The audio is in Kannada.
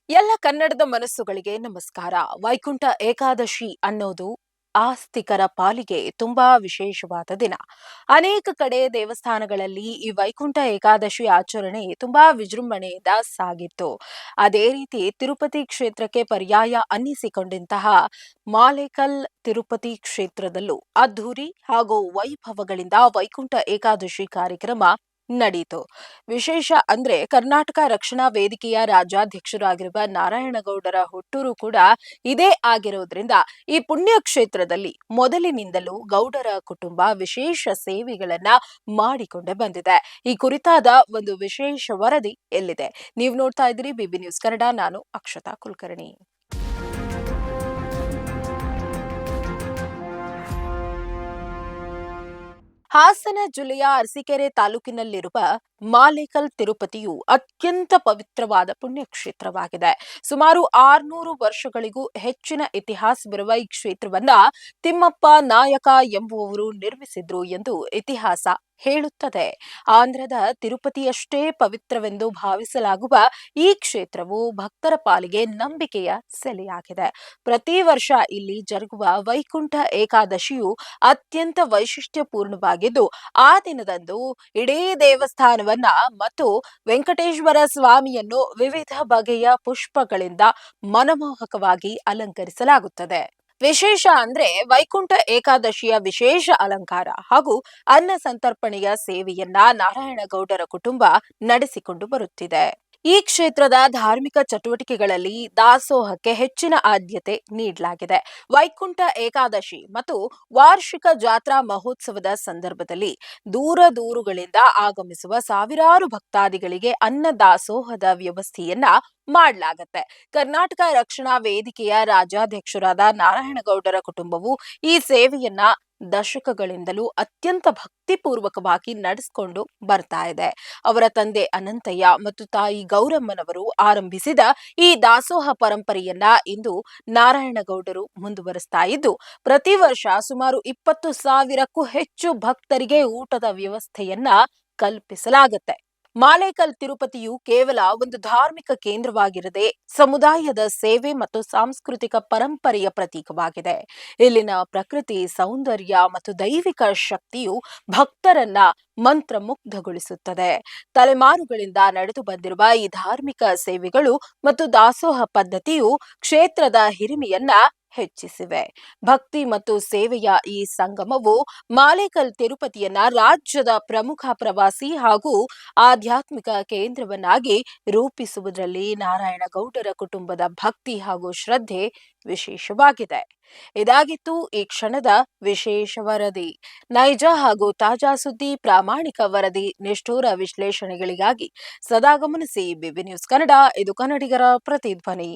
ಎಲ್ಲ ಕನ್ನಡದ ಮನಸ್ಸುಗಳಿಗೆ ನಮಸ್ಕಾರ. ವೈಕುಂಠ ಏಕಾದಶಿ ಅನ್ನೋದು ಆಸ್ತಿಕರ ಪಾಲಿಗೆ ತುಂಬಾ ವಿಶೇಷವಾದ ದಿನ. ಅನೇಕ ಕಡೆ ದೇವಸ್ಥಾನಗಳಲ್ಲಿ ಈ ವೈಕುಂಠ ಏಕಾದಶಿ ಆಚರಣೆ ತುಂಬಾ ವಿಜೃಂಭಣೆಯಿಂದ ಸಾಗಿತ್ತು. ಅದೇ ರೀತಿ ತಿರುಪತಿ ಕ್ಷೇತ್ರಕ್ಕೆ ಪರ್ಯಾಯ ಅನ್ನಿಸಿಕೊಂಡಂತಹ ಮಾಲೇಕಲ್ ತಿರುಪತಿ ಕ್ಷೇತ್ರದಲ್ಲೂ ಅದ್ಧೂರಿ ಹಾಗೂ ವೈಭವಗಳಿಂದ ವೈಕುಂಠ ಏಕಾದಶಿ ಕಾರ್ಯಕ್ರಮ ನಡೆಯಿತು. ವಿಶೇಷ ಅಂದ್ರೆ ಕರ್ನಾಟಕ ರಕ್ಷಣಾ ವೇದಿಕೆಯ ರಾಜ್ಯಾಧ್ಯಕ್ಷರಾಗಿರುವ ನಾರಾಯಣಗೌಡರ ಹುಟ್ಟೂರು ಕೂಡ ಇದೇ ಆಗಿರೋದ್ರಿಂದ ಈ ಪುಣ್ಯ ಕ್ಷೇತ್ರದಲ್ಲಿ ಮೊದಲಿನಿಂದಲೂ ಗೌಡರ ಕುಟುಂಬ ವಿಶೇಷ ಸೇವೆಗಳನ್ನ ಮಾಡಿಕೊಂಡೇ ಬಂದಿದೆ. ಈ ಕುರಿತಾದ ಒಂದು ವಿಶೇಷ ವರದಿ ಎಲ್ಲಿದೆ? ನೀವು ನೋಡ್ತಾ ಇದ್ದೀರಿ ಬಿಬಿ ನ್ಯೂಸ್ ಕನ್ನಡ. ನಾನು ಅಕ್ಷತಾ ಕುಲಕರ್ಣಿ. ಹಾಸನ ಜಿಲ್ಲೆಯ ಅರಸೀಕೆರೆ ತಾಲೂಕಿನಲ್ಲಿರುವ ಮಾಲೇಕಲ್ ತಿರುಪತಿಯು ಅತ್ಯಂತ ಪವಿತ್ರವಾದ ಪುಣ್ಯಕ್ಷೇತ್ರವಾಗಿದೆ. ಸುಮಾರು 600 ವರ್ಷಗಳಿಗೂ ಹೆಚ್ಚಿನ ಇತಿಹಾಸವಿರುವ ಈ ಕ್ಷೇತ್ರವನ್ನ ತಿಮ್ಮಪ್ಪ ನಾಯಕ ಎಂಬುವವರು ನಿರ್ಮಿಸಿದ್ರು ಎಂದು ಇತಿಹಾಸ ಹೇಳುತ್ತದೆ. ಆಂಧ್ರದ ತಿರುಪತಿಯಷ್ಟೇ ಪವಿತ್ರವೆಂದು ಭಾವಿಸಲಾಗುವ ಈ ಕ್ಷೇತ್ರವು ಭಕ್ತರ ಪಾಲಿಗೆ ನಂಬಿಕೆಯ ಸೆಲೆಯಾಗಿದೆ. ಪ್ರತಿ ವರ್ಷ ಇಲ್ಲಿ ಜರುಗುವ ವೈಕುಂಠ ಏಕಾದಶಿಯು ಅತ್ಯಂತ ವೈಶಿಷ್ಟ್ಯಪೂರ್ಣವಾಗಿದ್ದು, ಆ ದಿನದಂದು ಇಡೀ ದೇವಸ್ಥಾನವನ್ನ ಮತ್ತು ವೆಂಕಟೇಶ್ವರ ಸ್ವಾಮಿಯನ್ನು ವಿವಿಧ ಬಗೆಯ ಪುಷ್ಪಗಳಿಂದ ಮನಮೋಹಕವಾಗಿ ಅಲಂಕರಿಸಲಾಗುತ್ತದೆ. ವಿಶೇಷ ಅಂದ್ರೆ ವೈಕುಂಠ ಏಕಾದಶಿಯ ವಿಶೇಷ ಅಲಂಕಾರ ಹಾಗೂ ಅನ್ನ ಸಂತರ್ಪಣೆಯ ಸೇವೆಯನ್ನ ನಾರಾಯಣಗೌಡರ ಕುಟುಂಬ ನಡೆಸಿಕೊಂಡು ಬರುತ್ತಿದೆ. ಈ ಕ್ಷೇತ್ರದ ಧಾರ್ಮಿಕ ಚಟುವಟಿಕೆಗಳಲ್ಲಿ ದಾಸೋಹಕ್ಕೆ ಹೆಚ್ಚಿನ ಆದ್ಯತೆ ನೀಡಲಾಗಿದೆ. ವೈಕುಂಠ ಏಕಾದಶಿ ಮತ್ತು ವಾರ್ಷಿಕ ಜಾತ್ರಾ ಮಹೋತ್ಸವದ ಸಂದರ್ಭದಲ್ಲಿ ದೂರ ದೂರುಗಳಿಂದ ಆಗಮಿಸುವ ಸಾವಿರಾರು ಭಕ್ತಾದಿಗಳಿಗೆ ಅನ್ನ ದಾಸೋಹದ ವ್ಯವಸ್ಥೆಯನ್ನ ಮಾಡಲಾಗತ್ತೆ. ಕರ್ನಾಟಕ ರಕ್ಷಣಾ ವೇದಿಕೆಯ ರಾಜ್ಯಾಧ್ಯಕ್ಷರಾದ ನಾರಾಯಣಗೌಡರ ಕುಟುಂಬವು ಈ ಸೇವೆಯನ್ನ ದಶಕಗಳಿಂದಲೂ ಅತ್ಯಂತ ಭಕ್ತಿಪೂರ್ವಕವಾಗಿ ನಡೆಸಿಕೊಂಡು ಬರ್ತಾ ಇದೆ. ಅವರ ತಂದೆ ಅನಂತಯ್ಯ ಮತ್ತು ತಾಯಿ ಗೌರಮ್ಮನವರು ಆರಂಭಿಸಿದ ಈ ದಾಸೋಹ ಪರಂಪರೆಯನ್ನ ಇಂದು ನಾರಾಯಣಗೌಡರು ಮುಂದುವರಿಸ್ತಾ ಇದ್ದು, ಪ್ರತಿ ವರ್ಷ ಸುಮಾರು 20,000ಕ್ಕೂ ಹೆಚ್ಚು ಭಕ್ತರಿಗೆ ಊಟದ ವ್ಯವಸ್ಥೆಯನ್ನ ಕಲ್ಪಿಸಲಾಗುತ್ತೆ. ಮಾಲೇಕಲ್ ತಿರುಪತಿಯು ಕೇವಲ ಒಂದು ಧಾರ್ಮಿಕ ಕೇಂದ್ರವಾಗಿರದೆ ಸಮುದಾಯದ ಸೇವೆ ಮತ್ತು ಸಾಂಸ್ಕೃತಿಕ ಪರಂಪರೆಯ ಪ್ರತೀಕವಾಗಿದೆ. ಇಲ್ಲಿನ ಪ್ರಕೃತಿ ಸೌಂದರ್ಯ ಮತ್ತು ದೈವಿಕ ಶಕ್ತಿಯು ಭಕ್ತರನ್ನ ಮಂತ್ರಮುಗ್ಧಗೊಳಿಸುತ್ತದೆ. ತಲೆಮಾರುಗಳಿಂದ ನಡೆದು ಬಂದಿರುವ ಈ ಧಾರ್ಮಿಕ ಸೇವೆಗಳು ಮತ್ತು ದಾಸೋಹ ಪದ್ಧತಿಯು ಕ್ಷೇತ್ರದ ಹಿರಿಮೆಯನ್ನ ಹೆಚ್ಚಿಸಿವೆ. ಭಕ್ತಿ ಮತ್ತು ಸೇವೆಯ ಈ ಸಂಗಮವು ಮಾಲೇಕಲ್ ತಿರುಪತಿಯನ್ನ ರಾಜ್ಯದ ಪ್ರಮುಖ ಪ್ರವಾಸಿ ಹಾಗೂ ಆಧ್ಯಾತ್ಮಿಕ ಕೇಂದ್ರವನ್ನಾಗಿ ರೂಪಿಸುವುದರಲ್ಲಿ ನಾರಾಯಣಗೌಡರ ಕುಟುಂಬದ ಭಕ್ತಿ ಹಾಗೂ ಶ್ರದ್ಧೆ ವಿಶೇಷವಾಗಿದೆ. ಇದಾಗಿತ್ತು ಈ ಕ್ಷಣದ ವಿಶೇಷ ವರದಿ. ನೈಜ ಹಾಗೂ ತಾಜಾ ಸುದ್ದಿ, ಪ್ರಾಮಾಣಿಕ ವರದಿ, ನಿಷ್ಠೂರ ವಿಶ್ಲೇಷಣೆಗಳಿಗಾಗಿ ಸದಾ ಗಮನಿಸಿ ಬಿಬಿ ನ್ಯೂಸ್ ಕನ್ನಡ. ಇದು ಕನ್ನಡಿಗರ ಪ್ರತಿಧ್ವನಿ.